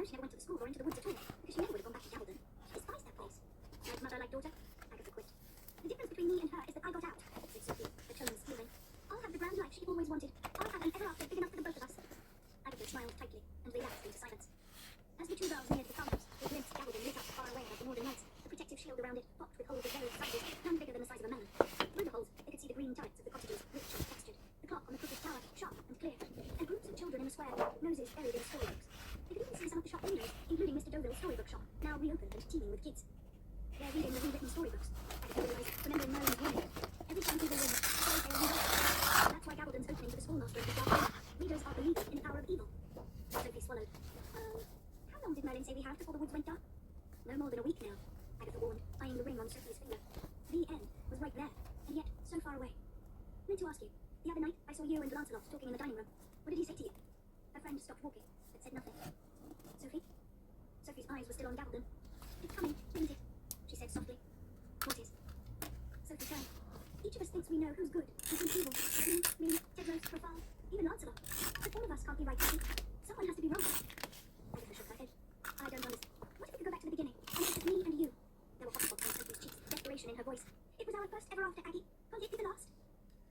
know she never went to the school or into the woods at all, because she never would have gone back to Gabaldon. She despised that place. Like mother, like daughter, Agatha quit. The difference between me and her is that I got out, said Sophie, her tone soothing. I'll have the grand life she always wanted. I'll have an ever after big enough for the both of us. Agatha smiled tightly and relapsed into silence. As the two girls neared the farmhouse, they glimpsed Gabaldon lit up far away like the northern lights, the protective shield around it topped with holes of various sizes, none bigger than the size of a melon. Through the holes, they could see the green turrets of the cottages, rich and textured, the clock on the crooked tower, sharp and clear, and groups of children in the square, noses buried in storybooks. They could even see some of the shop windows, including Mr. Deauville's storybook shop, now reopened and teeming with kids. They're reading the rewritten storybooks, Agatha realized, remembering Merlin's warning. Every time people win, fairy tale rewrite. That's why Gabaldon's opening to the schoolmaster of the dark. Readers are believing in the power of evil. Sophie swallowed. How long did Merlin say we have before the woods went dark? No more than a week now, Agatha warned, eyeing the ring on Sophie's finger. The end was right there, and yet so far away. I meant to ask you, the other night I saw you and Lancelot talking in the dining room. What did he say to you? Her friend stopped walking, but said nothing. Sophie? Sophie's eyes were still on Gabaldon. It's coming, isn't it? She said softly. What is? Sophie turned. Each of us thinks we know who's good and who's evil. Me, Tedros, Rafal, even Lancelot. But all of us can't be right, Sophie. Someone has to be wrong. Agatha shook her head. I don't understand. What if we could go back to the beginning, and it's just me and you? There were hot spots on Sophie's cheeks, desperation in her voice. It was our first ever after, Aggie. Can't it be the last?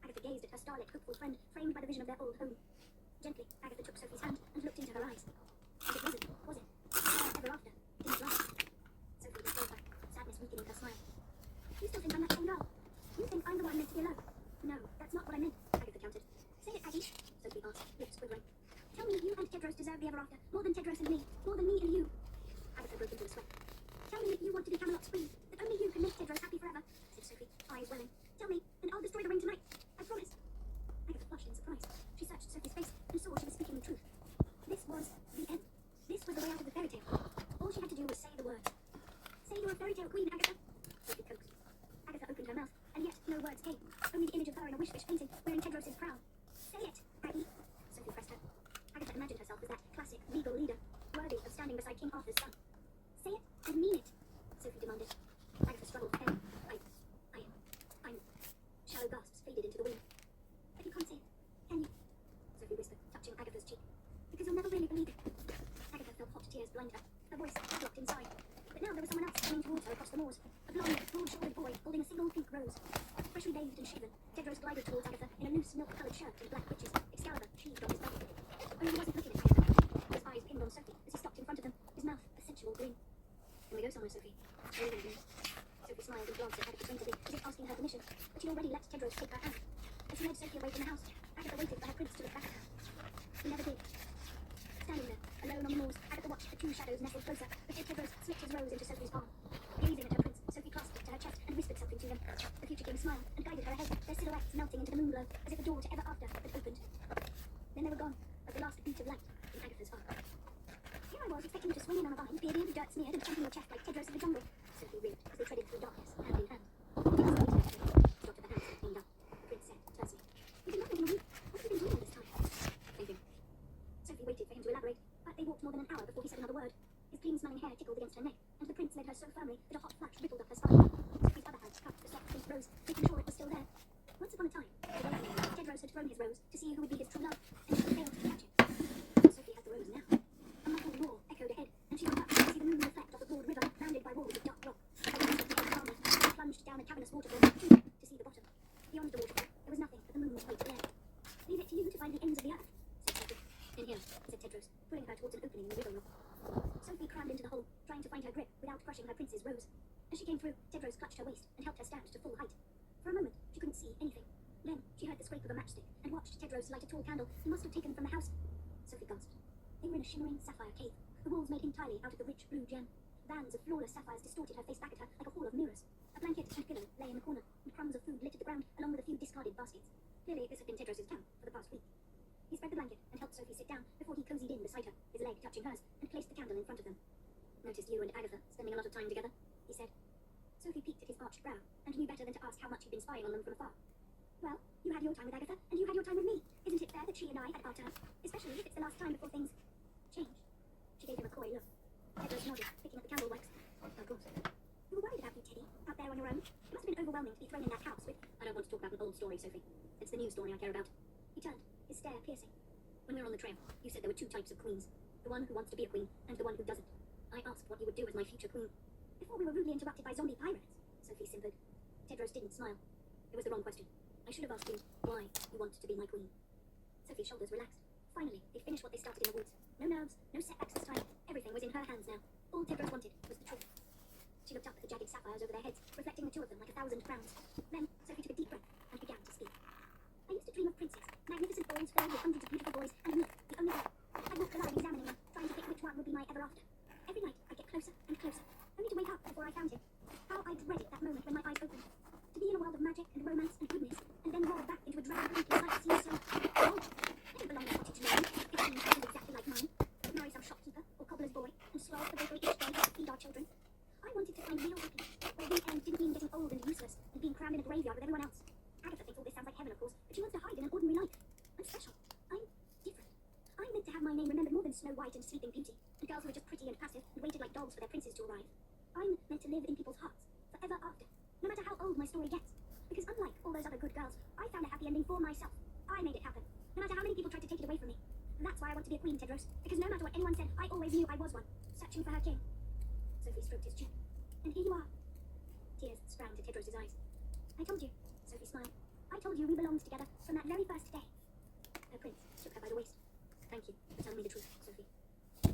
Agatha gazed at her starlit, hopeful friend, framed by the vision of their old home. Gently, Agatha took Sophie's hand and looked into her eyes. And it wasn't, was it? Our ever after didn't last. Sophie was her, sadness weakening her smile. You still think I'm that same girl? You think I'm the one meant to be alone? No, that's not what I meant, Agatha countered. Say it, Aggie, Sophie asked, lips quivering. Tell me you and Tedros deserve the ever after, more than Tedros and me, more than me and you. Agatha broke into a sweat. Tell me that you want to be Camelot's queen, that only you can make Tedros happy forever, said Sophie, eyes welling. Tell me, and I'll destroy the ring tonight. I promise. Agatha flushed in surprise. She searched Sophie's face and saw she was speaking the truth. This was the end. This was the way out of the fairy tale. All she had to do was say the words. Say you're a fairy tale queen, Agatha. Sophie coaxed. Agatha opened her mouth, and yet no words came. Only the image of her in a wish-fish painting, wearing Tedros' crown. Say it, Aggie. Sophie pressed her. Agatha imagined herself as that classic, regal leader, worthy of standing beside King Arthur's son. Say it and mean it, Sophie demanded. Agatha struggled. I'm... Shallow gasps faded into the wind. But you can't say it, can you? Sophie whispered, touching Agatha's cheek. Because you'll never really believe it. Agatha felt hot tears blind her. Her voice padlocked inside. But now there was someone else coming towards her across the moors. A blonde, broad-shouldered boy holding a single pink rose. Freshly bathed and shaven, Tedros glided towards Agatha in a loose milk-coloured shirt and black breeches, Excalibur sheathed on his belt. Only he wasn't looking at Agatha. His eyes pinned on Sophie as he stopped in front of them, his mouth a sensual grin. Can we go somewhere, Sophie? Where are we going? Sophie smiled and glanced at Agatha plaintively, as if asking her permission, but she'd already let Tedros take her hand. As he led Sophie away from the house, Agatha waited for her prince to look back at her. He never did. Standing there, alone on the moors, Agatha watched the two shadows nestle closer, but Tedros slipped his rose into Sophie's palm. Gazing at her prince, Sophie clasped it to her chest and whispered something to him. The future king smiled and guided her ahead, their silhouettes melting into the moonglow, as if a door to ever after had opened. Then they were gone, like the last beat of light in Agatha's heart. Here I was, expecting you to swing in on a vine, bearded and dirt smeared, and thumping your chest like Tedros of the jungle. Sophie rigged as they treaded through darkness, hand in hand. Stopped at the house, leaned up. The prince said, tersely, "You've been married in a week. What have you been doing all this time?" Thinking. Sophie waited for him to elaborate, but they walked more than an hour before he said another word. His clean-smelling hair tickled against her neck, and the prince led her so firmly that a hot flash rippled up her spine. Sophie's other hand cupped the soft pink rose, making sure it was still there. Once upon a time, Tedros had thrown his rose to see who would be his true love, and she had failed to catch it. Sophie had the rose now. A muffled roar echoed ahead, and she looked up to see the moon reflect off a broad river bounded by walls of dark rock. She plunged down a cavernous waterfall to see the bottom. Beyond the waterfall, there was nothing but the moon's white glare. Leave it to you to find the ends of the earth, said Sophie. In here, said Tedros, pulling her towards an opening in the river rock. Sophie crammed into the hole, trying to find her grip without crushing her prince's rose. As she came through, Tedros clutched her waist and helped her stand to full height. For a moment, she couldn't see anything. Then, she heard the scrape of a matchstick and watched Tedros light a tall candle he must have taken from the house. Sophie gasped. They were in a shimmering sapphire cave, the walls made entirely out of the rich blue gem. Bands of flawless sapphires distorted her face back at her like a hall of mirrors. A blanket and pillow lay in the corner, and crumbs of food littered the ground, along with a few discarded baskets. Clearly, this had been Tedros' camp for the past week. He spread the blanket and helped Sophie sit down before he cozied in beside her, his leg touching hers, and placed the candle in front of them. Noticed you and Agatha spending a lot of time together, he said. Sophie peeked at his arched brow, and knew better than to ask how much he'd been spying on them from afar. Well, you had your time with Agatha, and you had your time with me. Isn't it fair that she and I had our turn? Especially if it's the last time before things change. She gave him a coy look. Tedros nodded, picking up the candle wax. Of course. You were worried about me, Teddy, out there on your own. It must have been overwhelming to be thrown in that house with... I don't want to talk about an old story, Sophie. It's the new story I care about. He turned, his stare piercing. When we were on the trail, you said there were two types of queens. The one who wants to be a queen, and the one who doesn't. I asked what you would do as my future queen, before we were rudely interrupted by zombie pirates. Sophie simpered. Tedros didn't smile. It was the wrong question. I should have asked you why you want to be my queen. Sophie's shoulders relaxed. Finally, they finished what they started in the woods. No nerves, no setbacks this time. Everything was in her hands now. All Tedros wanted was the truth. She looked up at the jagged sapphires over their heads, reflecting the two of them like 1,000 crowns. Then, Sophie took a deep breath and began to speak. I used to dream of princes, magnificent balls filled with hundreds of beautiful boys, and me, the only girl. I'd walk the line examining them, trying to pick which one would be my ever after. Every night, I'd get closer and closer, only to wake up before I found him. How I dreaded that moment when my eyes opened. To be in a world of magic and romance and goodness, and then roll back into a drab, creepy sight seemed so old. I didn't belong in a cottage alone, 15 houses exactly like mine. Marry some shopkeeper or cobbler's boy, and slog the bakery each day to feed our children. I wanted to find real happiness, where the end didn't mean getting old and useless, and being crammed in a graveyard with everyone else. Agatha thinks all this sounds like heaven, of course, but she wants to hide in an ordinary life. I'm special. I'm different. I'm meant to have my name remembered more than Snow White and Sleeping Beauty, and girls who are just pretty and passive and waited like dogs for their princes to arrive. I'm meant to live in people's hearts, forever after, no matter how old my story gets. Because unlike all those other good girls, I found a happy ending for myself. I made it happen, no matter how many people tried to take it away from me. And that's why I want to be a queen, Tedros, because no matter what anyone said, I always knew I was one, searching for her king. Sophie stroked his chin. And here you are. Tears sprang to Tedros' eyes. I told you, Sophie smiled. I told you we belonged together from that very first day. Her prince took her by the waist. Thank you for telling me the truth, Sophie.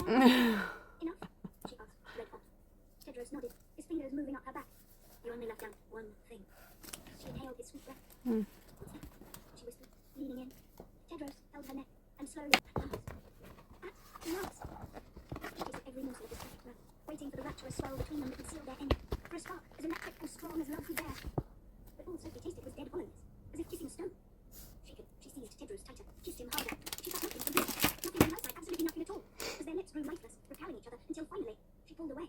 Enough? She asked, red hot. Tedros nodded, his fingers moving up her back. You only left out one thing. She inhaled his sweet breath. What's that? She whispered, leaning in. Tedros held her neck and slowly at last. She tasted every morsel of his perfect mouth, waiting for the rapturous swell between them that would seal their end. For a spark as electric and strong as love could bear. But all Sophie tasted was dead hollowness, as if kissing stone. Shaken, she seized Tedros tighter, kissed him harder. She felt nothing from him, nothing on her side, absolutely nothing at all, as their lips grew lifeless, repelling each other, until finally, she pulled away.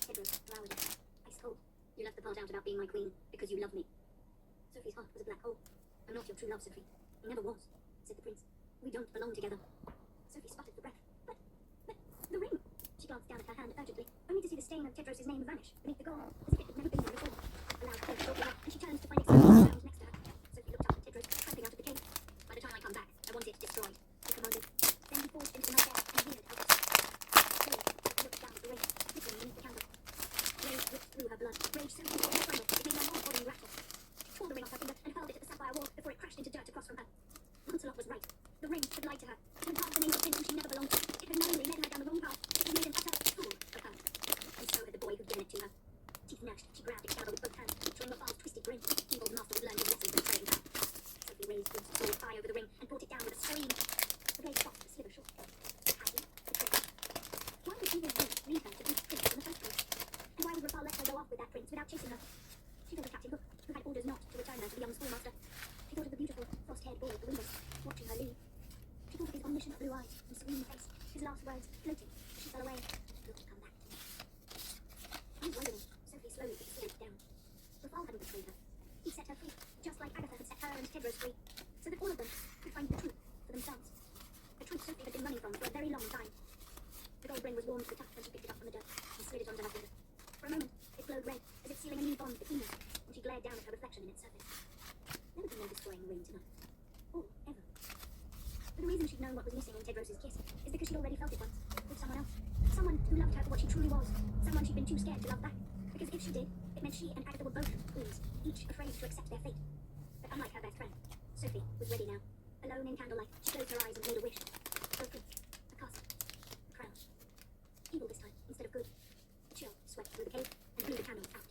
Tedros glowered at her, ice cold. You left the part out about being my queen, because you love me. Sophie's heart was a black hole. I'm not your true love, Sophie. He never was, said the prince. We don't belong together. Sophie sputtered for breath. But, the ring! She glanced down at her hand urgently, only to see the stain of Tedros' name vanish beneath the gold, as if it had never been there before. A loud clink broke her, and she turned to find it still on the ground next to her. Sophie looked up at Tedros, tramping out of the cave. By the time I come back, I want it destroyed, he commanded. Then he forged into the night air and veered out of sight. Slowly, he looked down at the ring, glittering beneath the candle. Rage whipped through her blood. Rage so deep and primal, it made her whole body rattle. She pulled the ring off her finger and hurled it at the sapphire wall before it crashed into dirt across from her. Lancelot was right. The ring had lied to her. It had passed the name of sin whom she never belonged to. It had knowingly led her down the wrong path. It had made an utter fool of her. And so had the boy who'd given it to her. Teeth gnashed, she grabbed Excalibur with both hands, showing Rafal's twisted grin. Evil's master would learn his lessons with praying down. Sophie raised Bruce's sword high over the ring and brought it down with a scream. The blade stopped a sliver short. Happy, betrayed. Why would Evil's ring lead her to beat Prince in the first place? And why would Rafal let her go off with that prince without chasing her? She thought of Captain Hook, who had orders not to return her to the young schoolmaster. She thought of the beautiful, frost-haired boy at the window, watching her leave. She thought of his omniscient blue eyes and serene face, his last words floating as she fell away. You'll come back to me. Unwondering, Sophie slowly put the slate down. Rafal hadn't betrayed her. He set her free, just like Agatha had set her and Tedros free, so that all of them could find the truth for themselves. A truth Sophie had been running from for a very long time. The gold ring was warm to the touch when she picked it up from the dirt and slid it onto her finger. For a moment, it glowed red, as if sealing a new bond between them, and she glared down at her reflection in its surface. Never been no destroying the ring tonight. Or ever. But the reason she'd known what was missing in Tedros' kiss is because she'd already felt it once, with someone else. Someone who loved her for what she truly was. Someone she'd been too scared to love back. Because if she did, it meant she and Agatha were both queens, each afraid to accept their fate. But unlike her best friend, Sophie was ready now. Alone in candlelight, she closed her eyes and made a wish. For a prince, a castle, a crown. Evil this time, instead of good. A chill swept through the cave and blew the candles out.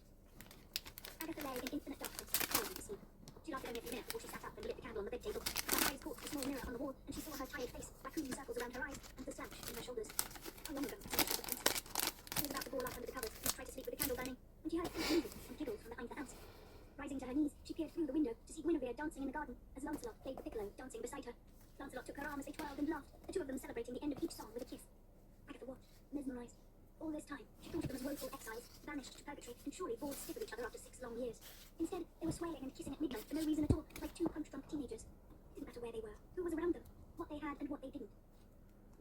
Agatha lay in infinite darkness, falling asleep. She lasted only a few minutes before she sat up and lit the candle on the bed table. Her eyes caught the small mirror on the wall, and she saw her tired face, raccoon circles around her eyes, and the slouch in her shoulders. How long ago had she been pensive? She was about to ball up under the covers and try to sleep with the candle burning, when she heard feet moving and giggles from behind the house. Rising to her knees, she peered through the window to see Guinevere dancing in the garden, as Lancelot played the piccolo, dancing beside her. Lancelot took her arm as they twirled and laughed, the two of them celebrating the end of each song with a kiss. Agatha watched, mesmerized. All this time, she thought of them as woeful exiles, banished to purgatory, and surely bored stiff of each other after 6 long years. Instead, they were swaying and kissing at midnight for no reason at all, like two punch-drunk teenagers. It didn't matter where they were, who was around them, what they had and what they didn't.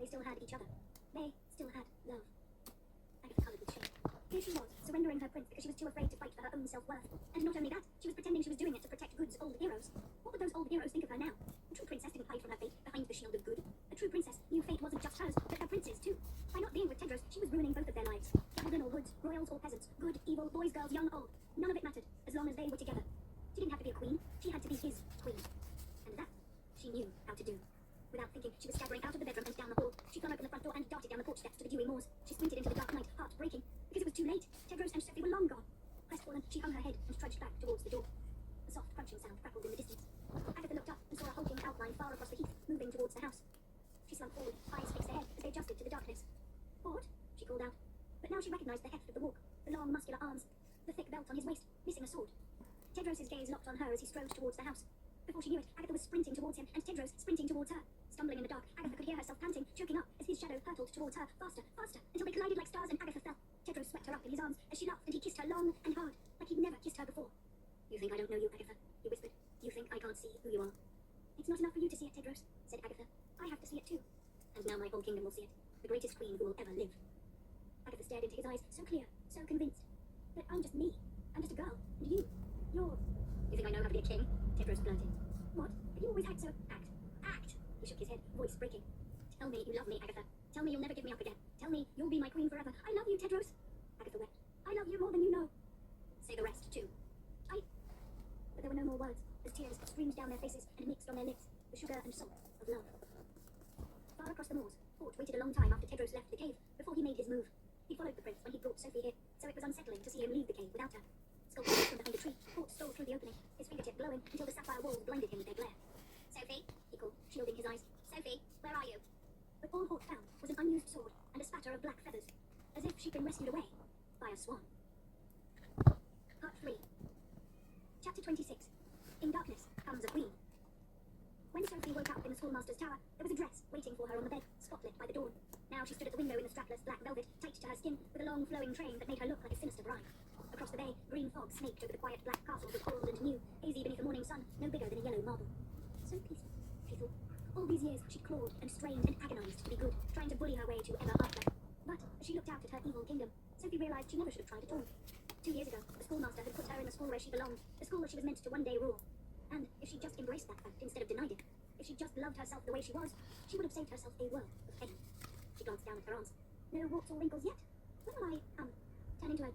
They still had each other. They still had love. Agatha coloured with shame. Here she was, so surrendering her prince because she was too afraid to fight for her own self-worth. And not only that, she was pretending she was doing it to protect Good's old heroes. What would those old heroes think of her now? The true princess didn't hide from her fate behind the shield of Good. The true princess knew fate wasn't just hers, but her prince's too. By not being with Tedros, she was ruining both of their lives. Gabaldon or Woods, royals or peasants, good, evil, boys, girls, young, old. None of it mattered, as long as they were together. She didn't have to be a queen, she had to be his queen. And that, she knew how to do. Without thinking, she was scattering out of the bedroom and down the hall. She flung open the front door and darted down the porch steps to the dewy moors. She sprinted into the dark night, heart breaking, because it was too late. Tedros and Sophie were long gone. Crestfallen, she hung her head and trudged back towards the door. A soft crunching sound crackled in the distance. Agatha looked up and saw a hulking outline far across the heath, moving towards the house. She slunk forward, eyes fixed ahead as they adjusted to the darkness. "Ford?" she called out. But now she recognized the heft of the walk, the long muscular arms, the thick belt on his waist, missing a sword. Tedros' gaze locked on her as he strode towards the house. Before she knew it, Agatha was sprinting towards him, and Tedros sprinting towards her. Stumbling in the dark, Agatha could hear herself panting, choking up as his shadow hurtled towards her, faster, faster, until they collided like stars and Agatha fell. Tedros swept her up in his arms as she laughed, and he kissed her long and hard, like he'd never kissed her before. "You think I don't know you, Agatha?" he whispered. "You think I can't see who you are?" "It's not enough for you to see it, Tedros," said Agatha. "I have to see it too. And now my whole kingdom will see it. The greatest queen who will ever live." Agatha stared into his eyes, so clear, so convinced. "But I'm just me. I'm just a girl. And you're... You think I know how to be a king?" Tedros blurted. "What? But you always act so... Act! He shook his head, voice breaking. "Tell me you love me, Agatha. Tell me you'll never give me up again. Tell me you'll be my queen forever. I love you, Tedros." Agatha wept. "I love you more than you know." "Say the rest, too." But there were no more words, as tears streamed down their faces and mixed on their lips, the sugar and salt of love. Far across the moors, Fort waited a long time after Tedros left the cave, before he made his move. He followed the prince when he brought Sophie here, so it was unsettling to see him leave the cave without her. Skulking from behind a tree, Fort stole through the opening, his fingertip glowing until the sapphire walls blinded him with their glare. "Sophie," he called, shielding his eyes. "Sophie, where are you?" But all Fort found was an unused sword and a spatter of black feathers, as if she'd been rescued away by a swan. Part 3. Chapter 26. In darkness comes a queen. When Sophie woke up in the schoolmaster's tower, there was a dress waiting for her on the bed, spotlit by the dawn. Now she stood at the window in the strapless black velvet, tight to her skin, with a long flowing train that made her look like a sinister bride. Across the bay, green fog snaked over the quiet black castle that was old and new, hazy beneath the morning sun, no bigger than a yellow marble. So peaceful, she thought. All these years she'd clawed and strained and agonized to be good, trying to bully her way to ever after. But as she looked out at her evil kingdom, Sophie realized she never should have tried at all. 2 years ago, the schoolmaster had put her in the school where she belonged, the school she was meant to one day rule. And if she'd just embraced that fact instead of denied it, if she'd just loved herself the way she was, she would have saved herself a world of pain. She glanced down at her arms. No warts or wrinkles yet? When will I, turn into a,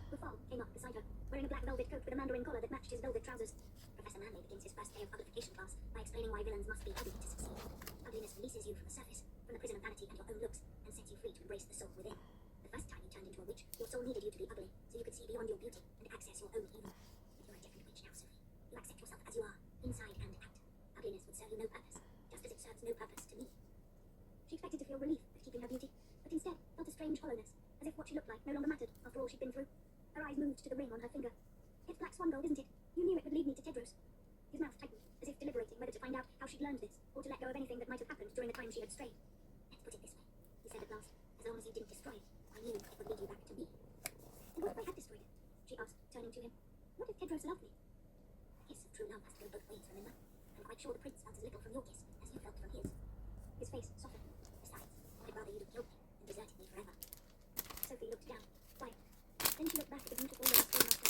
Rafal came up beside her, wearing a black velvet coat with a mandarin collar that matched his velvet trousers. Professor Manley begins his first day of uglification class by explaining why villains must be ugly to succeed. Ugliness releases you from the surface, from the prison of vanity and your own looks, and sets you free to embrace the soul within. The first time you turned into a witch, your soul needed you to be ugly, so you could see beyond your beauty and access your own evil. But you're a different witch now, Sophie. You accept yourself as you are, inside and out. Ugliness would serve you no purpose, just as it serves no purpose to me. She expected to feel relief at keeping her beauty, but instead felt a strange hollowness, as if what she looked like no longer mattered after all she'd been through. Her eyes moved to the ring on her finger. "It's black swan gold, isn't it? You knew it would lead me to Tedros." His mouth tightened, as if deliberating whether to find out how she'd learned this, or to let go of anything that might have happened during the time she had strayed. "Let's put it this way," he said at last. "As long as you didn't destroy it, I knew it would lead you back to me." "And what if I had destroyed it?" she asked, turning to him. "What if Tedros loved me?" "The kiss of true love has to go both ways, remember? I'm quite sure the prince felt as little from your kiss as you felt from his." His face softened. "Besides, I'd rather you'd have killed me and deserted me forever." Sophie looked down, quiet. Then she looked back at the beautiful young schoolmaster.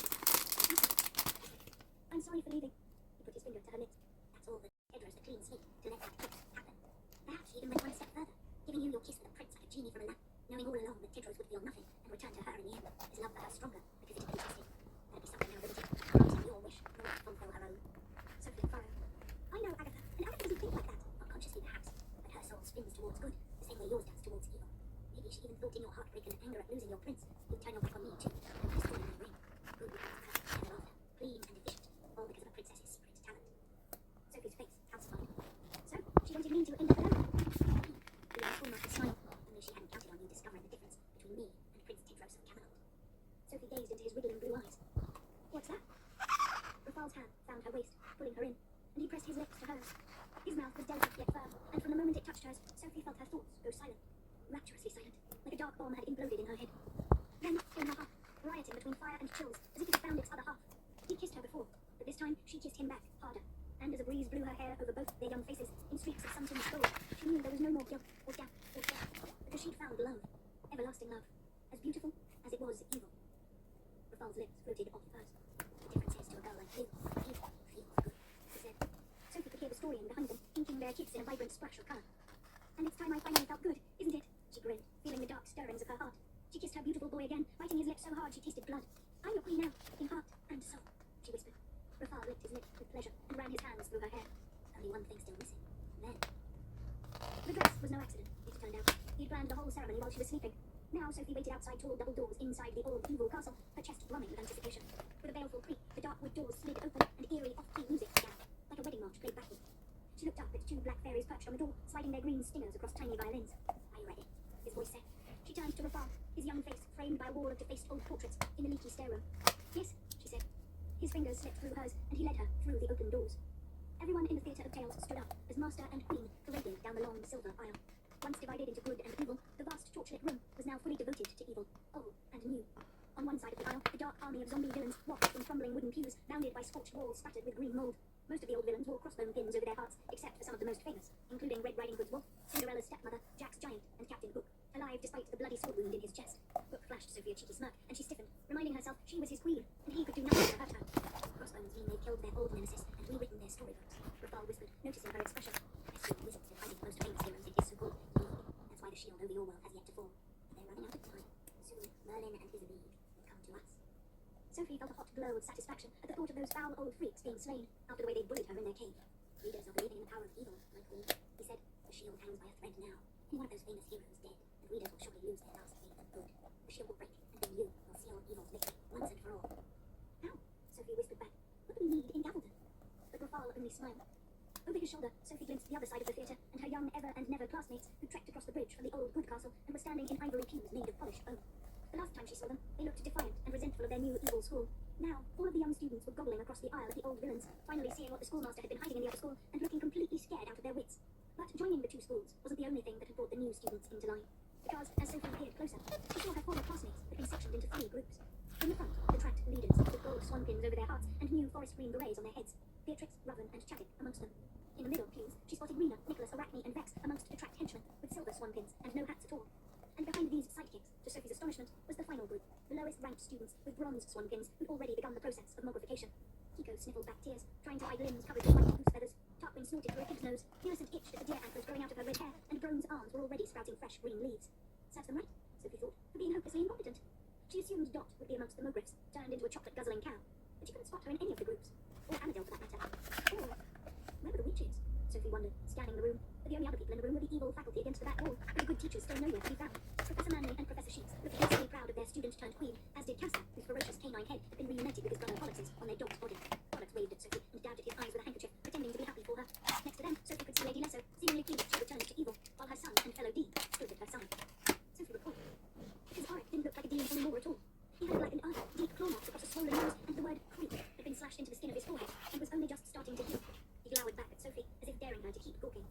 "I'm sorry for leaving." He put his finger to her lips. "That's all that Tedros the clean slate to let that kiss happen. Perhaps he even went one step further, giving you your kiss with a prince like a genie from a lamp, knowing all along that Tedros would feel nothing and return to her in the end. His love for her stronger because it had been tested. There'd be something now limited, granting your wish, nor to fulfill her own." Sophie furrowed. "I know Agatha, and Agatha doesn't think like that. Not consciously, perhaps, but her soul spins towards good, the same way yours does towards evil. Maybe she even thought in your heartbreak and anger at losing your prince, you'd turn your back on me too, and destroy my reign. Good would have perfect ever after, clean and efficient, all because of a princess's secret talent." Sophie's face calcified. "So, she wanted me to end up alone?" The young schoolmaster smiled, only she hadn't counted on you discovering the difference between me and Prince Tedros of Camelot. Sophie gazed into his wriggling blue eyes. "What's that?" Rafal's hand found her waist, pulling her in, and he pressed his lips to hers. His mouth was delicate yet firm, and from the moment it touched hers, Sophie felt her thoughts go silent, rapturously silent, like a dark bomb had imploded in her head. Then came her heart, rioting between fire and chills, as if it had found its other half. He kissed her before, but this time she kissed him back, harder. And as a breeze blew her hair over both their young faces, in streaks of sun-tinged gold, she knew there was no more guilt, or doubt, or fear, because she'd found love, everlasting love, as beautiful as it was evil. Rafal's lips floated off hers. The difference is to a girl like you, evil feels good, she said. Sophie could hear the story behind them, inking their kiss in a vibrant splash of colour. And it's time I finally felt good, isn't it? She grinned, feeling the dark stirrings of her heart. She kissed her beautiful boy again, biting his lips so hard she tasted blood. I'm your queen now, in heart and soul, she whispered. Rafal licked his lips with pleasure and ran his hands through her hair. Only one thing still missing. Then. The dress was no accident, it turned out. He'd planned the whole ceremony while she was sleeping. Now Sophie waited outside tall double doors inside the old evil castle, her chest drumming with anticipation. With a baleful creak, the dark wood doors slid open and eerie off-key music began, like a wedding march played backward. She looked up at two black fairies perched on the door, sliding their green stingers across tiny violins. Are you ready? His voice said. She turned to Rafal, his young face framed by a wall of defaced old portraits in the leaky stair room. Yes, she said. His fingers slipped through hers, and he led her through the open doors. Everyone in the theatre of tales stood up as master and queen paraded down the long silver aisle. Once divided into good and evil, the vast torchlit room was now fully devoted to evil, old and new. On one side of the aisle, the dark army of zombie villains walked from crumbling wooden pews, bounded by scorched walls spattered with green mold. Most of the old villains wore crossbone pins over their hearts, except for some of the most famous, including Red Riding Hood's wolf, Cinderella's stepmother, Jack's giant, and Captain Hook, alive despite the bloody sword wound in his chest. Hook flashed Sophie a cheeky smirk, and she stiffened, reminding herself she was his queen, and he could do nothing to hurt her. Crossbones mean they killed their old nemesis and rewritten their storybooks, Rafal whispered, noticing her expression. I see the wizards been hiding the most famous heroes in his so-called league. That's why the shield over your world has yet to fall. They're running out of time. Soon, Merlin and his league will come to us. Sophie felt a hot glow of satisfaction at the thought of those foul old freaks being slain after the way they bullied her in their cave. Readers are believing in the power of evil, my queen, he said. The shield hangs by a thread now. Any one of those famous heroes dead, and readers will surely lose their last faith in good. The shield will break, and then you will seal evil's victory once and for all. How? Sophie whispered back. What do we need in Gavaldon? But Rafal only smiled. Over his shoulder, Sophie glimpsed the other side of the theatre, and her young ever and never classmates who trekked across the bridge from the old good castle and were standing in ivory pews made of polished bone. The last time she saw them, they looked defiant and resentful of their new evil school. Now, all of the young students were gobbling across the aisle at the old villains, finally seeing what the schoolmaster had been hiding in the other school and looking completely scared out of their wits. But joining the two schools wasn't the only thing that had brought the new students into line. Because, as Sophie peered closer, she saw her former classmates had been sectioned into 3 groups. In the front, the tracked leaders with gold swan pins over their hearts and new forest green berets on their heads. Beatrix, Rowan, and Chadwick amongst them. In the middle pews, she spotted Rena, Nicholas, Arachne, and Vex amongst the tracked henchmen with silver swan pins and no hats at all. And behind these sidekicks, to Sophie's astonishment, was the final group, the lowest ranked students with bronze swan pins who'd already begun the process of mogrification. Kiko sniffled back tears, trying to hide limbs covered with white goose feathers. Tarquin snorted through a pig's nose. Millicent itched at the deer antlers growing out of her red hair, and Brone's arms were already sprouting fresh green leaves. Serves them right, Sophie thought, for being hopelessly incompetent. She assumed Dot would be amongst the mogriffs, turned into a chocolate-guzzling cow. But she couldn't spot her in any of the groups. Or Annabelle, for that matter. Or where were the witches? Sophie wondered, scanning the room. But the only other people in the room were the evil faculty against the back wall, and the good teachers still nowhere to be found. Professor Manley and Professor Sheets looked instantly proud of their student-turned-queen, as did Castor, whose ferocious canine head had been reunited with his brother Pollux on their dog's body. Pollux waved at Sophie and dabbed at his eyes with a handkerchief, pretending to be happy for her. Next to them, Sophie could see Lady Lesso, seemingly pleased she returned to evil, while her son and fellow Dean stood at her side. Sophie recalled. His auric didn't look like a Dean anymore at all. He had like an deep claw marks across a swollen nose, and the word creep had been slashed into the skin of his forehead, and was only just starting to heal. He glowered back at Sophie, as if daring her to keep talking.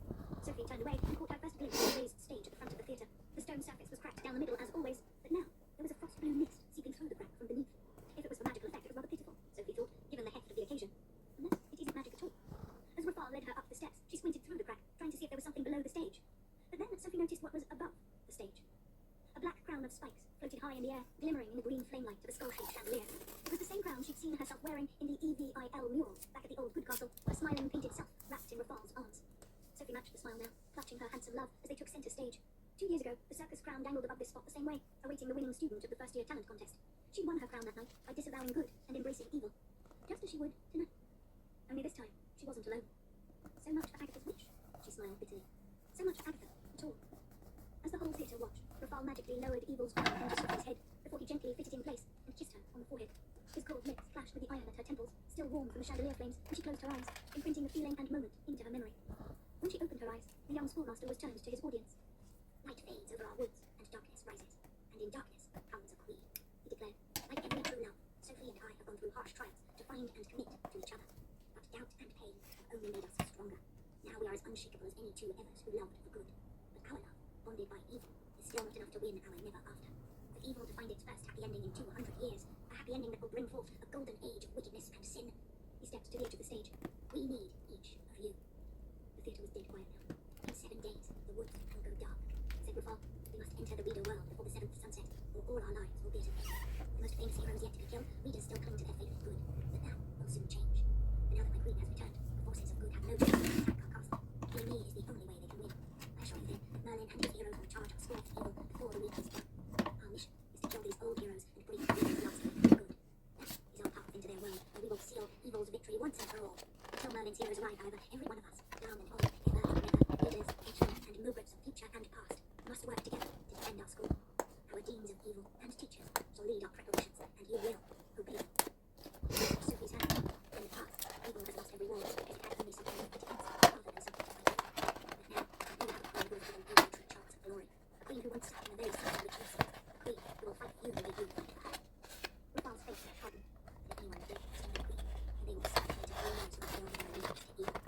Sophie turned away and caught her first glimpse of the raised stage at the front of the theatre. The stone surface was cracked down the middle, as always, but now there was a frost blue mist seeping through the crack from beneath. If it was for magical effect, it was rather pitiful, Sophie thought, given the heft of the occasion. Unless it isn't magic at all. As Rafal led her up the steps, she squinted through the crack, trying to see if there was something below the stage. But then Sophie noticed what was above the stage. A black crown of spikes floated high in the air, glimmering in the green flamelight of a skull-shaped chandelier. It was the same crown she'd seen herself wearing in the EVIL mural back at the old good castle, a smiling painted self wrapped in Rafal's arms. Sophie matched the smile now, clutching her handsome love as they took centre stage. 2 years ago, the circus crown dangled above this spot the same way, awaiting the winning student of the first-year talent contest. She'd won her crown that night by disavowing good and embracing evil, just as she would tonight. Only this time, she wasn't alone. So much for Agatha's wish, she smiled bitterly. So much for Agatha, at all. As the whole theatre watched, Rafal magically lowered evil's crown onto Sophie's head before he gently fitted in place and kissed her on the forehead. His cold lips clashed with the iron at her temples, still warm from the chandelier flames, and she closed her eyes, imprinting the feeling and moment into her memory. When she opened her eyes, the young schoolmaster was turned to his audience. Light fades over our woods, and darkness rises, and in darkness comes a queen, he declared. Like every true love, Sophie and I have gone through harsh trials to find and commit to each other. But doubt and pain have only made us stronger. Now we are as unshakable as any two lovers who loved for good. But our love, bonded by evil, is still not enough to win our never after. For evil to find its first happy ending in 200 years, a happy ending that will bring forth a golden age of wickedness and sin. He stepped to the edge of the stage. We need each of you. The theatre was dead quiet now. In 7 days, the woods will go dark, said Rafal. We must enter the reader world before the 7th sunset, or all our lives will be at an end. The most famous heroes yet to be killed, readers still cling to their faith in good. But that will soon change. And now that my queen has returned, the forces of good have no chance to attack our castle. Killing me is the only way they can win. I assure you then that Merlin and his heroes will charge up square to evil before the week is done. Our mission is to kill these old heroes and bring the good last faith in good. That is our path into their world, where we will seal evil's victory once and for all. Until Merlin's heroes arrive, however, every one of us, young and old, ever and never, leaders, patrons, and immigrants of future and past, must work together to defend our school. Our deans of evil and teachers shall lead our preparations, and you will obey them. Sophie's hand. In the past, evil has lost every war, as it had only something to fight against, rather than something to fight with. But now, you have a queen who has given evil true chance of glory. A queen who once sat in a very seat which you sit. A queen who will fight for you the way you fight for her. Rubal's face had hardened, and if anyone dared to stand the queen, and they would suck into all those who would beyond their allegiance to evil.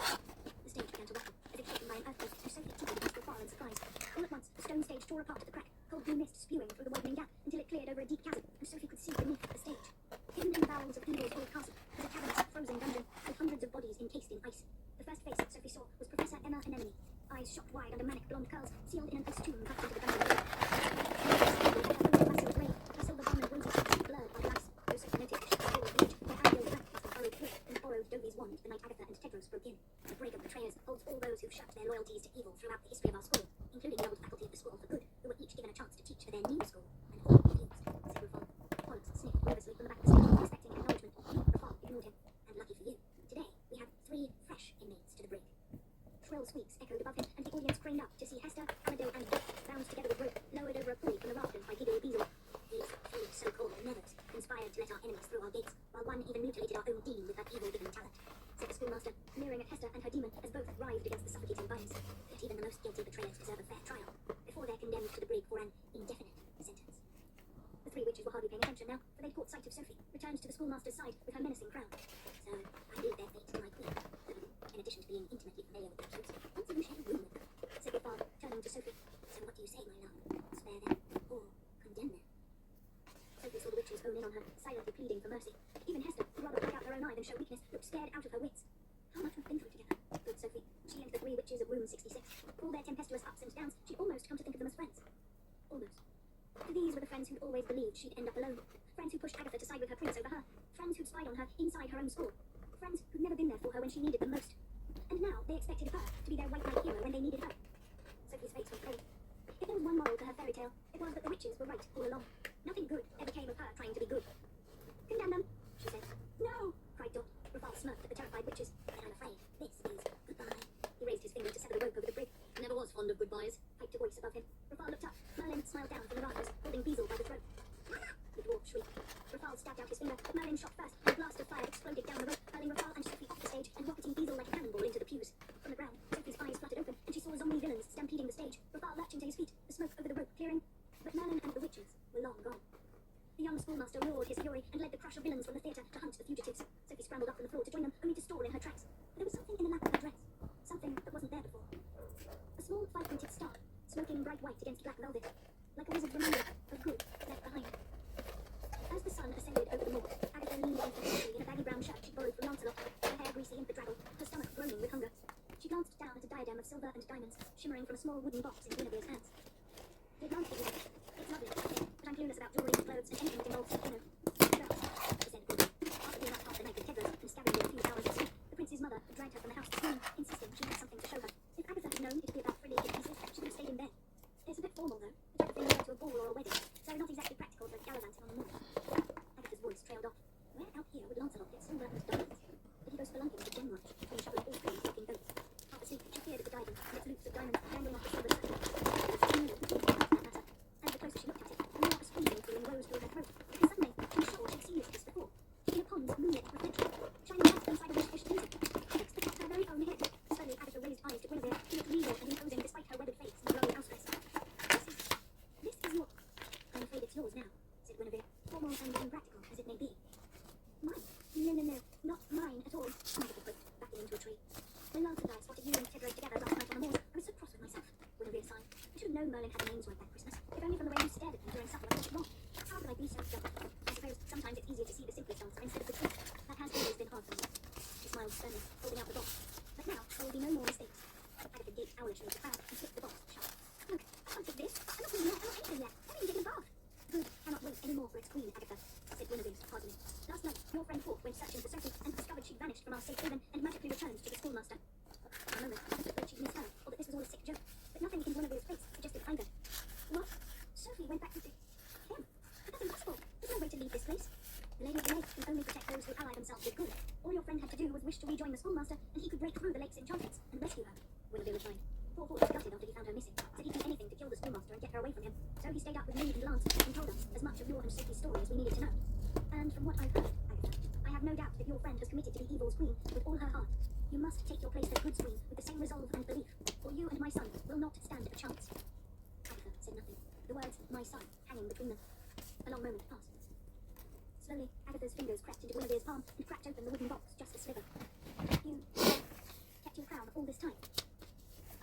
The stage began to rattle, as if shaken by an earthquake, and Sophie tinkled against Rubal in surprise. All at once, the stone stage tore apart at the crack, cold blue mist spewing through the widening gap until it cleared over a deep chasm, and Sophie could see beneath the stage. Hidden in the bowels of evil's old castle was a cavernous, frozen dungeon with hundreds of bodies encased in ice. The first face Sophie saw was Professor Emma Anemone, eyes shot wide under manic blonde curls, sealed in an ice tomb cut into the dungeon wall. Her silver garment roses blurred by the ice, though Sophie noticed the shadow of the village where Abigail's back must have burrowed through it and borrowed Dobie's wand the night Agatha and Tedros broke in. The brig of betrayers holds all those who've shirked their loyalties to evil throughout the history of our school, including the old faculty of the School for Good, who were each given a chance to teach for their new school, and all refused, said Rufal. Wallace sniffed nervously from the back of the stage, expecting acknowledgement. Rufal ignored him, and lucky for you, today we have 3 fresh inmates to the brig. Shrill squeaks echoed above him, and the audience craned up to see Hester, Amadil, and Dick, bound together with rope, lowered over a pulley from the rafters by Giggly Beazle. These 3 so-called nevers conspired to let our enemies through our gates, while one even mutilated our own dean with her evil-given talent, said the schoolmaster, leering at Hester and her demon as both writhed against the suffocating bonds. Yet even the most guilty betrayers deserve a fair trial, before they're condemned to the brig for an indefinite sentence. The 3 witches were hardly paying attention now, for they'd caught sight of Sophie, returned to the schoolmaster's side with her menacing crown. So, I leave their fate to my queen, who, in addition to being intimately familiar with the accused, wants you share a room with them, said Rufal, turning to Sophie. So what do you say, my love? Spare them, or condemn them? Sophie saw the witches hone in on her, silently pleading for mercy. Even Hester, who'd rather pluck out her own eye than show weakness, looked scared out of her wits. How much we've been through together, thought Sophie. She and the 3 witches of room 66. All their tempestuous ups and downs, she'd almost come to think of them as friends. Almost. These were the friends who'd always believed she'd end up alone. Friends who pushed Agatha to side with her prince over her. Friends who'd spied on her inside her own school. Friends who'd never been there for her when she needed them most. And now they expected her to be their white knight hero when they needed her. Sophie's face went cold. If there was one moral to her fairy tale, it was that the witches were right all along. Nothing good ever came of her trying to be good. Condemn them, she said. No, cried Dot. Rufal smirked at the terrified witches. But I'm afraid this is goodbye. He raised his finger to sever the rope over the brig. Never was fond of goodbyes, piped a voice above him. Rufal looked up. Merlin smiled down from the rafters, holding Beazle by the throat. The dwarf shrieked. Rufal stabbed out his finger, but Merlin shot first, and a blast of fire exploded down the rope, hurling Rufal and Sophie off the stage and rocketing Beazle like a cannonball into the pews. From the ground, Sophie's eyes fluttered open, and she saw zombie villains stampeding the stage, Rufal lurching to his feet, the smoke over the rope clearing. But Merlin and the witches were long gone. The young schoolmaster roared his fury and led the crush of villains from the theatre to hunt the fugitives. Sophie scrambled up from the floor to join them, only to stall in her tracks. But there was something in the lap of her dress, something that wasn't there before. A small 5-pointed star, smoking bright white against black velvet, like a wizard's reminder of good left behind. As the sun ascended over the moor, Agatha leaned against the tree in a baggy brown shirt she'd borrowed from Lancelot, her hair greasy and bedraggled, her stomach groaning with hunger. She glanced down at a diadem of silver and diamonds, shimmering from a small wooden box in Guinevere's hands. He glanced at it. It's lovely, but I'm clueless about jewelry, clothes, and anything that involves Well, she said grimly. After being up half the night with Tedros and scabbering a few hours of sleep, the prince's mother had dragged her from the house this morning, insisting she had something to show her. If Agatha had known it'd be about frilly pieces, she would have stayed in bed. It's a bit formal, though, the type of thing you wear to a ball or a wedding, so not exactly practical for gallivanting on the moor. Agatha's voice trailed off. Where out here would Lancelot get silver and diamonds? Did he go spelunking to Denmark, between shoveling all three and taking goats? Half asleep, she peered at the diadem, and its loops of diamonds dangling off the silver circle. She knew it was not that matter. And the closer she looked at it, the more a squeezing feeling rose through her throat, because suddenly, she was sure she'd seen this piece before. In a pond's moonlit reflection, shining light inside a reddish painting. Next to her very own head. Slowly, Agatha raised eyes to Guinevere, who looked regal and imposing despite her weathered face and glowing house dress. This is your... I'm afraid it's yours now, said Guinevere, formal and impractical as it may be. Mine? No, not mine at all, Agatha clicked, backing into a tree. When Lance and I spotted you and Tedros together last night on the moors, I was so cross with myself, Guinevere sighed. I should have known Merlin had an Ainsworth that Christmas, if only from the way you stared at me during supper I thought it wrong. How could I be so dumb? I suppose sometimes it's easier to see the simplest answer instead of the truth. That has always been hard for me. She smiled sternly, holding out the box. But now there will be no more mistakes. Agatha gaped owlishly at the crowd and slipped the box shut. Look, I can't take this. I'm not really yet. I'm not anything yet. I haven't even taken a bath. Good cannot wait any more for its queen, Agatha. went back to him. But that's impossible. There's no way to leave this place. The Lady of the Lake can only protect those who ally themselves with good. All your friend had to do was wish to rejoin the schoolmaster, and he could break through the lake's enchantments and rescue her. Willoughby replied. Poor Ford was gutted after he found her missing. Said he'd do anything to kill the schoolmaster and get her away from him. So he stayed up with me and Lance and told us as much of your and Sophie's story as we needed to know. And from what I've heard, Agatha, I have no doubt that your friend has committed to the evil's queen with all her heart. You must take your place as Good's queen with the same resolve and belief, or you and my son will not stand a chance. Agatha said nothing. The words, my son, hanging between them. A long moment passed. Slowly, Agatha's fingers crept into Guinevere's palm and cracked open the wooden box just a sliver. You kept your crown all this time.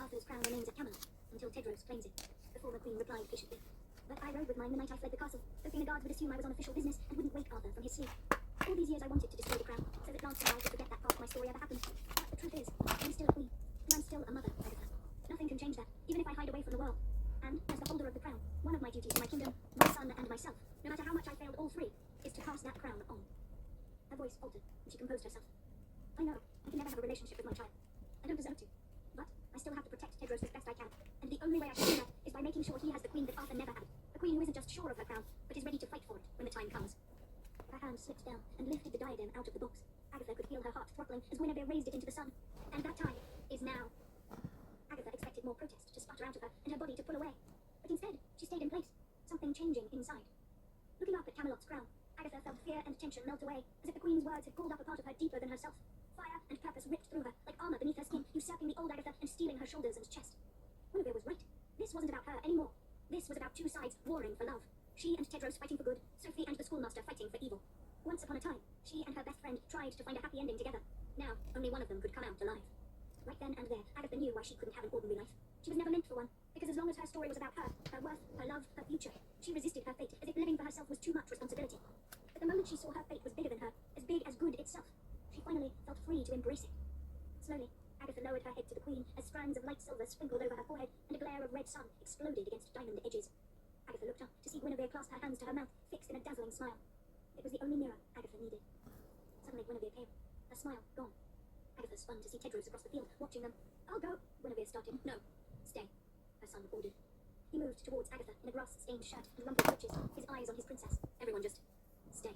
Arthur's crown remains at Camelot until Tedros claims it. The former queen replied patiently. But I rode with mine the night I fled the castle, hoping the guards would assume I was on official business and wouldn't wake Arthur from his sleep. All these years I wanted to destroy the crown, so that Lance and I could forget that part of my story ever happened. But the truth is, I'm still a queen, and I'm still a mother, Agatha. Nothing can change that, even if I hide away from the world. And, as the holder of the crown, one of my duties to my kingdom, my son and myself, no matter how much I failed all three, is to pass that crown on. Her voice faltered, and she composed herself. I know, I can never have a relationship with my child. I don't deserve to. But I still have to protect Tedros as best I can, and the only way I can do that is by making sure he has the queen that Arthur never had. A queen who isn't just sure of her crown, but is ready to fight for it when the time comes. Her hand slipped down and lifted the diadem out of the box. Agatha could feel her heart throttling as Guinevere raised it into the sun. And that time is now. Agatha expected more protest to sputter out of her and her body to pull away. But instead, she stayed in place, something changing inside. Looking up at Camelot's crown, Agatha felt fear and tension melt away, as if the queen's words had called up a part of her deeper than herself. Fire and purpose ripped through her, like armor beneath her skin, usurping the old Agatha and stealing her shoulders and chest. Guinevere was right. This wasn't about her anymore. This was about two sides warring for love. She and Tedros fighting for good, Sophie and the schoolmaster fighting for evil. Once upon a time, she and her best friend tried to find a happy ending together. Now, only one of them could come out alive. Right then and there, Agatha knew why she couldn't have an ordinary life. She was never meant for one, because as long as her story was about her worth, her love, her future, she resisted her fate, as if living for herself was too much responsibility. But the moment she saw her fate was bigger than her, as big as good itself, she finally felt free to embrace it. Slowly, Agatha lowered her head to the queen as strands of light silver sprinkled over her forehead and a glare of red sun exploded against diamond edges. Agatha looked up to see Guinevere clasp her hands to her mouth, fixed in a dazzling smile. It was the only mirror Agatha needed. Suddenly Guinevere came, her smile gone. Agatha spun to see Tedros across the field, watching them. I'll go, Guinevere started. No, stay, her son ordered. He moved towards Agatha in a grass-stained shirt and rumpled breeches, his eyes on his princess. Everyone just stay.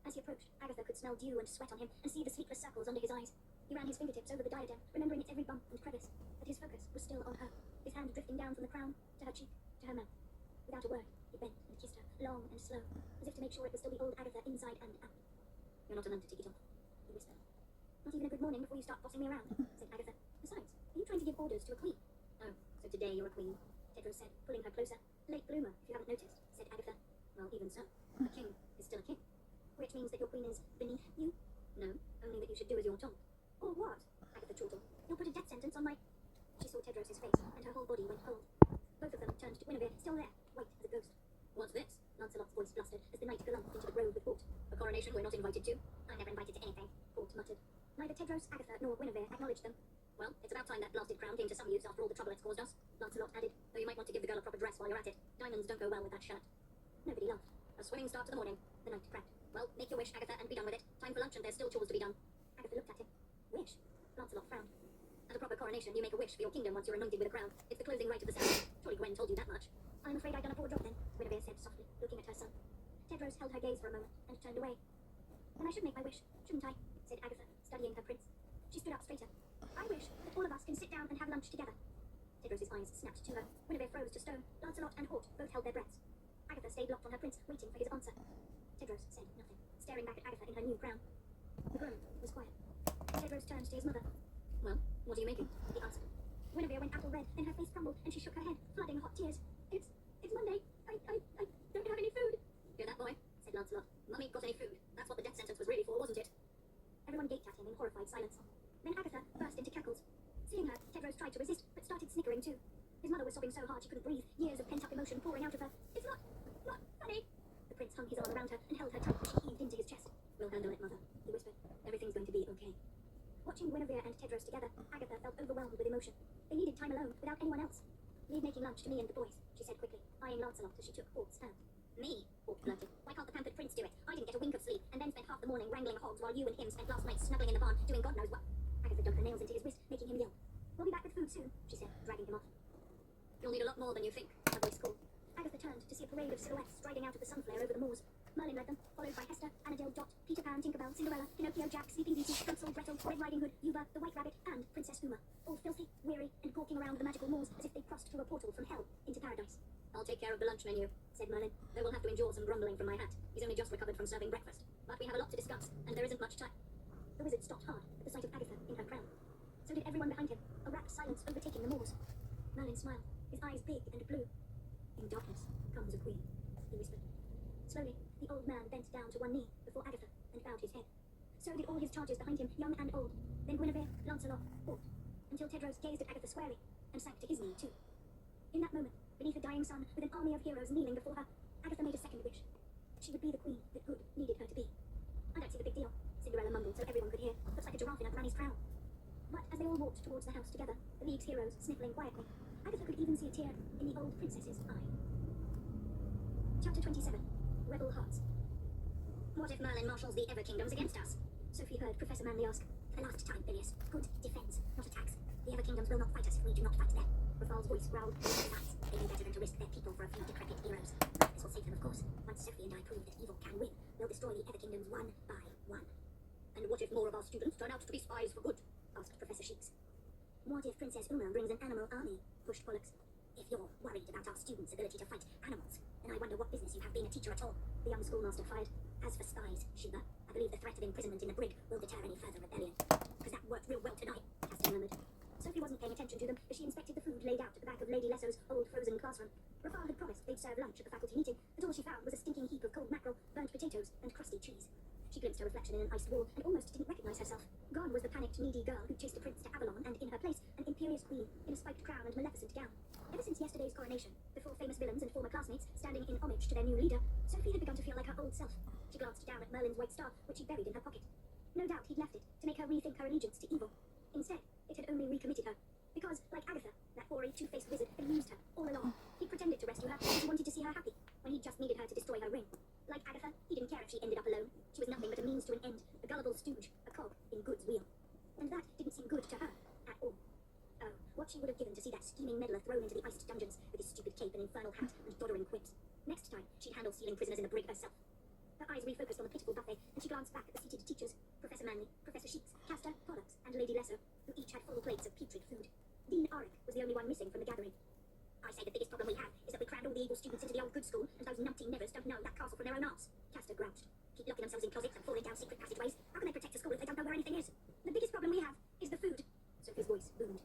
As he approached, Agatha could smell dew and sweat on him and see the sleepless circles under his eyes. He ran his fingertips over the diadem, remembering its every bump and crevice, but his focus was still on her, his hand drifting down from the crown to her cheek, to her mouth. Without a word, he bent and kissed her, long and slow, as if to make sure it was still the old Agatha inside and out. You're not allowed to take it off, he whispered. Not even a good morning before you start bossing me around, said Agatha. Besides, are you trying to give orders to a queen? Oh, so today you're a queen, Tedros said, pulling her closer. Late bloomer, if you haven't noticed, said Agatha. Well, even so, a king is still a king. Which means that your queen is beneath you? No, only that you should do as you're told. Or what? Agatha chortled. You'll put a death sentence on my... She saw Tedros' face, and her whole body went cold. Both of them turned to Guinevere, still there, white as a ghost. What's this? Lancelot's voice blustered as the knight galumphing into the grove with Port. A coronation we're not invited to? I'm never invited to anything, Port muttered. Neither Tedros, Agatha, nor Guinevere acknowledged them. Well, it's about time that blasted crown came to some use after all the trouble it's caused us, Lancelot added, though you might want to give the girl a proper dress while you're at it. Diamonds don't go well with that shirt. Nobody laughed. A swimming start to the morning, the knight cracked. Well, make your wish, Agatha, and be done with it. Time for lunch and there's still chores to be done. Agatha looked at him. Wish? Lancelot frowned. At a proper coronation, you make a wish for your kingdom once you're anointed with a crown. It's the closing rite of the ceremony. Surely Gwen told you that much. I'm afraid I've done a poor job then, Guinevere said softly, looking at her son. Tedros held her gaze for a moment and turned away. Then I should make my wish, shouldn't I? Said Agatha, studying her prince. She stood up straighter. I wish that all of us can sit down and have lunch together. Tedros' eyes snapped to her. Guinevere froze to stone. Lancelot and Hort both held their breaths. Agatha stayed locked on her prince, waiting for his answer. Tedros said nothing, staring back at Agatha in her new crown. The room was quiet. Tedros turned to his mother. Well, what are you making? He asked. Guinevere went apple red, then her face crumbled, and she shook her head, flooding hot tears. It's Monday. I don't have any food. Hear that, boy? Said Lancelot. Mummy got any food. That's what the death sentence was really for, wasn't it? Everyone gaped at him in horrified silence. Then Agatha burst into cackles. Seeing her, Tedros tried to resist, but started snickering too. His mother was sobbing so hard she couldn't breathe, years of pent-up emotion pouring out of her. It's not funny. The prince hung his arm around her and held her tight as she heaved into his chest. We'll handle it, mother, he whispered. Everything's going to be okay. Watching Guinevere and Tedros together, Agatha felt overwhelmed with emotion. They needed time alone, without anyone else. Leave making lunch to me and the boys, she said quickly, eyeing Lancelot as she took Hort's hand. Me? Hort blurted. Why can't the pampered prince do it? I didn't get a wink of sleep, and then spent half the morning wrangling hogs while you and him spent last night snuggling in the barn, doing God knows what. Agatha dug her nails into his wrist, making him yell. We'll be back with food soon, she said, dragging him off. You'll need a lot more than you think, her voice called. Agatha turned to parade of silhouettes striding out of the sun flare over the moors. Merlin led them, followed by Hester, Annabelle, Dot, Peter Pan, Tinkerbell, Cinderella, Pinocchio, Jack, Sleeping Beauty, Hansel, Gretel, Red Riding Hood, Yuba, the White Rabbit, and Princess Uma, all filthy, weary, and walking around the magical moors as if they crossed through a portal from hell into paradise. "I'll take care of the lunch menu," said Merlin, "though we'll have to endure some grumbling from my hat. He's only just recovered from serving breakfast. But we have a lot to discuss, and there isn't much time." The wizard stopped hard at the sight of Agatha in her crown. So did everyone behind him, a rapt silence overtaking the moors. Merlin smiled, his eyes big and blue. "In darkness comes a queen," he whispered. Slowly, the old man bent down to one knee before Agatha and bowed his head. So did all his charges behind him, young and old. Then Guinevere, Lancelot, Hort, until Tedros gazed at Agatha squarely and sank to his knee too. In that moment, beneath a dying sun, with an army of heroes kneeling before her, Agatha made a second wish. She would be the queen that good needed her to be. "I don't see the big deal," Cinderella mumbled so everyone could hear. "Looks like a giraffe in a granny's crown." But as they all walked towards the house together, the League's heroes sniffling quietly, Agatha could even see a tear in the old princess's eye. Chapter 27. Rebel Hearts. "What if Merlin marshals the Ever Kingdoms against us?" Sophie heard Professor Manley ask. "For the last time, Phineas. Good defense, not attacks. The Ever Kingdoms will not fight us if we do not fight them." Rafal's voice growled. "Besides, they knew better than to risk their people for a few decrepit heroes. This will save them, of course. Once Sophie and I prove that evil can win, we'll destroy the Ever Kingdoms one by one." "And what if more of our students turn out to be spies for good?" asked Professor Sheets. "What if Princess Uma brings an animal army?" pushed Pollux. "If you're worried about our students' ability to fight animals, then I wonder what business you have being a teacher at all," the young schoolmaster fired. "As for spies, Sheba, I believe the threat of imprisonment in the brig will deter any further rebellion." "Because that worked real well tonight," Castor murmured. Sophie wasn't paying attention to them as she inspected the food laid out at the back of Lady Lesso's old frozen classroom. Rafal had promised they'd serve lunch at the faculty meeting, but all she found was a stinking heap of cold mackerel, burnt potatoes, and crusty cheese. She glimpsed her reflection in an iced wall and almost didn't recognize herself. Gone was the panicked, needy girl who chased the prince to Avalon, and in her place, an imperious queen in a spiked crown and maleficent gown. Ever since yesterday's coronation, before famous villains and former classmates standing in homage to their new leader, Sophie had begun to feel like her old self. She glanced down at Merlin's white star, which she buried in her pocket. No doubt he'd left it to make her rethink her allegiance to evil. Instead, it had only recommitted her. Because, like Agatha, that hoary, two-faced wizard had used her all along. He pretended to rescue her because he wanted to see her happy, when he just needed her to destroy her ring. Like Agatha, he didn't care if she ended up alone. She was nothing but a means to an end, a gullible stooge, a cog in Good's wheel. And that didn't seem good to her at all. Oh, what she would have given to see that scheming meddler thrown into the iced dungeons with his stupid cape and infernal hat and doddering quips. Next time, she'd handle stealing prisoners in the brig herself. Her eyes refocused on the pitiful buffet, and she glanced back at the seated teachers, Professor Manley, Professor Sheets, Castor, Pollux, and Lady Lesso, who each had full plates of putrid food. Dean Auric was the only one missing from the gathering. "I say the biggest problem we have is that we crammed all the evil students into the old good school, and those numpty nevers don't know that castle from their own arse," Castor grouched. "Keep locking themselves in closets and falling down secret passageways. How can they protect a school if they don't know where anything is?" "The biggest problem we have is the food," Sophie's voice boomed.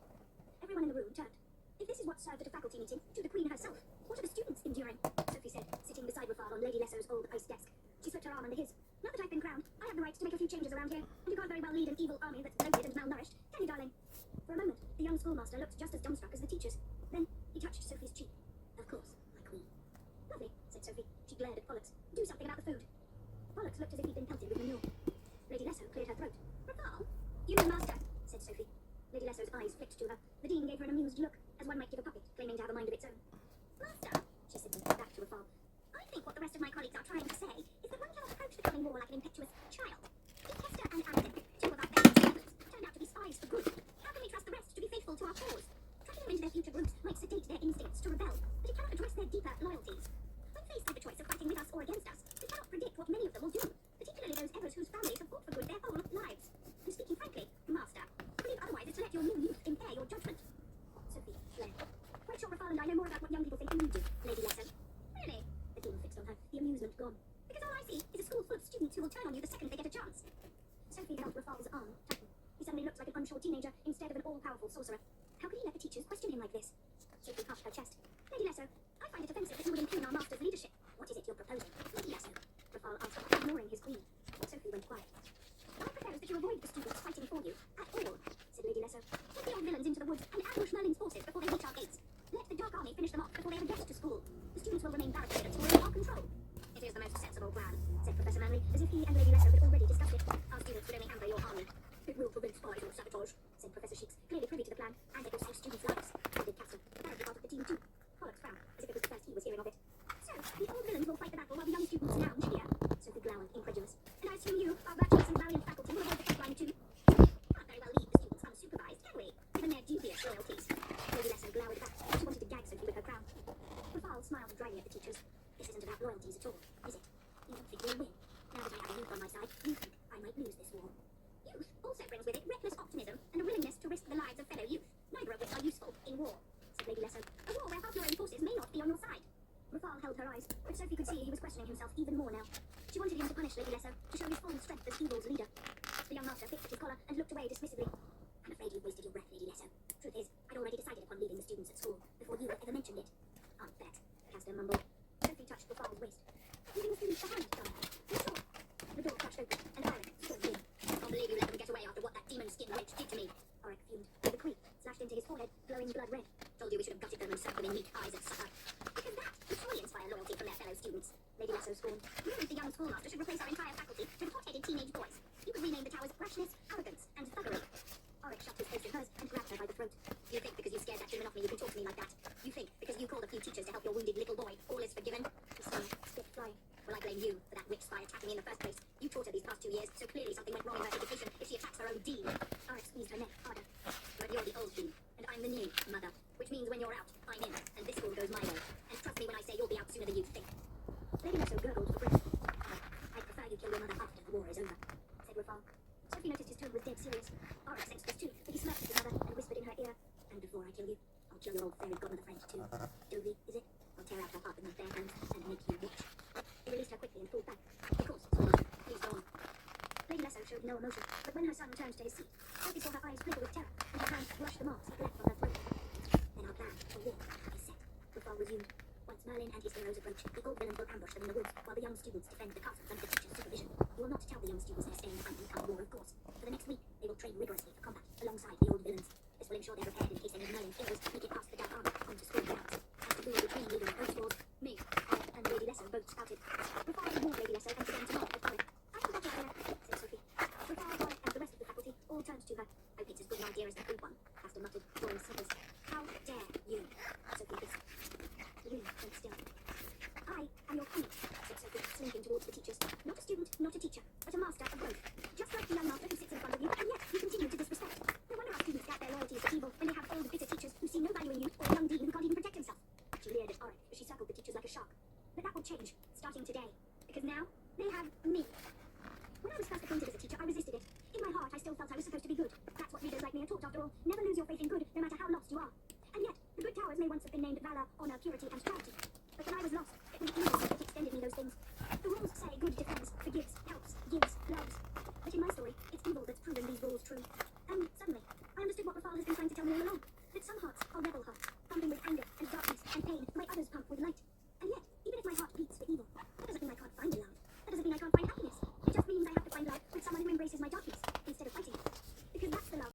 Everyone in the room turned. If this is what served at a faculty meeting, to the Queen herself, what are the students enduring? Sophie said, sitting beside Rafal on Lady Lesso's old ice desk. She slipped her arm under his. "Now that I've been crowned, I have the right to make a few changes around here, and you can't very well lead an evil army that's bloated and malnourished, can you, darling?" For a moment, the young schoolmaster looked just as dumbstruck as the teachers. Then, he touched Sophie's cheek. "Of course, my queen." "Lovely," said Sophie. She glared at Pollux. "Do something about the food." Pollux looked as if he'd been pelted with manure. Lady Lesso cleared her throat. "Rafal, you mean master," said Sophie. Lady Lesso's eyes flicked to her. The dean gave her an amused look, as one might give a puppet, claiming to have a mind of its own. "Master," she said, back to Rafal. "I think what the rest of my colleagues are trying to say is that one cannot approach the coming war like an impetuous child. If Hester and Annabelle, two of our best students, turned out to be spies for good, how can we trust the rest to be faithful to our cause? Tracking them into their future groups might sedate their instincts to rebel, but it cannot address their deeper loyalties. When faced with the choice of fighting with us or against us, we cannot predict what many of them will do, particularly those Evers whose families have fought for good their whole lives. And speaking frankly, master, to believe otherwise is to let your new youth impair your judgment." Sophie glared. "Quite sure Rafal and I know more about what young people think than you do, Lady Lesso." "Really?" The dean fixed on her, the amusement gone. "Because all I see is a school full of students who will turn on you the second they get a chance." Sophie held Rafal's arm tighten. He suddenly looked like an unsure teenager instead of an all-powerful sorcerer. How could he let the teachers question him like this? Sophie puffed her chest. "Lady Lesso, I find it offensive that you would impugn our master's leadership. What is it you're proposing, Lady Lesso?" Rafal asked, ignoring his queen. Sophie went quiet. "I propose that you avoid the students fighting for you, at all," said Lady Lesso. "Take the old villains into the woods and ambush Merlin's forces before they reach our gates. Let the Dark Army finish them off before they ever get to school. The students will remain barricaded until we're in our control." "It is the most sensible plan," said Professor Manley, as if he and Lady Lesso had already discussed it. "Our students would only hamper your army." "It will prevent spies or sabotage," said Professor Sheets, clearly privy to the plan, "and it will save students' lives," added Castor, apparently part of the team too. Pollux frowned, as if it was the first he was hearing of This isn't about loyalties at all, is it? You don't think you'll win. Now that I have the youth on my side, you think I might lose this war. Youth also brings with it reckless optimism and a willingness to risk the lives of fellow youth, neither of which are useful in war, said Lady Lesso. A war where half your own forces may not be on your side. Rafal held her eyes, but Sophie could see he was questioning himself even more now. She wanted him to punish Lady Lesso, to show his full strength as evil's leader. The young master picked at his collar and looked away dismissively. I'm afraid you've wasted your breath, Lady Lesso. Truth is, I'd already decided upon leaving the students at school before you ever mentioned it. I'll bet, Castor mumbled. Sophie touched Rafal's waist. Leaving the students behind, darling. You sure? The door crashed open, and Auric stormed in. I can't believe you let them get away after what that demon skin wench did to me. Auric fumed. The creep slashed into his forehead, glowing blood red. Told you we should have gutted them and served them in neat pies at supper. Because that would surely inspire loyalty from their fellow students. Lady Lesso scorned. You think the young schoolmaster should replace our entire faculty with hot-headed teenage boys. You could rename the towers rashness, arrogance, and thuggery. Auric shoved his face in hers and grabbed her by the throat. You think because you scared that demon off me you can talk to me like that? You think because you called a few teachers to help your wounded little boy, all is forgiven? He smiled, spit flying. Well, I blame you for that witch spy attacking me in the first place. You taught her these past 2 years, so clearly something went wrong in her education if she attacks her own dean. Auric squeezed her neck harder. But you're the old dean, and I'm the new mother. Which means when you're out, I'm in, and this school goes my way. And trust me when I say you'll be out sooner than you think. Lady Lesso gurgled for breath. I'd prefer you kill your mother after the war is over, said Rafal. Sophie noticed his tone was dead serious. Auric sensed this too, but he smirked at his mother and whispered in her ear, and before I kill you, I'll kill your old fairy godmother friend too. Dovey, is it? I'll tear out her heart with my bare hands and make you watch. He released her quickly and pulled back. Of course, schoolmaster. Please go on. Lady Lesso showed no emotion, but when her son turned to his seat, Sophie saw her eyes flicker with terror, and her hand brushed the marks that left on her throat. Then our plan for war is set. Rafal resumed. Once Merlin and his heroes approach, the old villains will ambush them in the woods, while the young students defend the castle under the teacher's supervision. You will not tell the young students they're staying behind in the war, of course. For the next week, they will train rigorously for combat, alongside the old villains. This will ensure they're prepared in case any of Merlin's heroes make it past the dark armor onto school grounds. As to who will be trained leader of both wars, me, Auric, and Lady Lesso both spouted. Rafal ignored Lady Lesso and began to nod at Auric. I forgot your idea, said Sophie. Rafal, Auric, and the rest of the faculty all turned to her. I hope it's as good an idea as the old one, Castor muttered, drawing slippers. How dare you? Sophie hissed. The room went still. I am your queen, said Sophie, slinking towards the teachers. Not a student, not a teacher, but a master of both. Just like the young master who sits in front of you, and yet you continue to disrespect. No wonder our students get their loyalties to evil when they have old, bitter teachers who see no value in you, or a young dean who can't even protect himself. She leered at Auric as she circled the teachers like a shark. But that will change, starting today, because now they have me. When I was first appointed as a teacher, I resisted it. In my heart, I still felt I was supposed to be good. That's what leaders like me are taught, after all. Never lose your faith in good, no matter how lost you are. And yet, the good towers may once have been named valor, honor, purity, and charity. But when I was lost,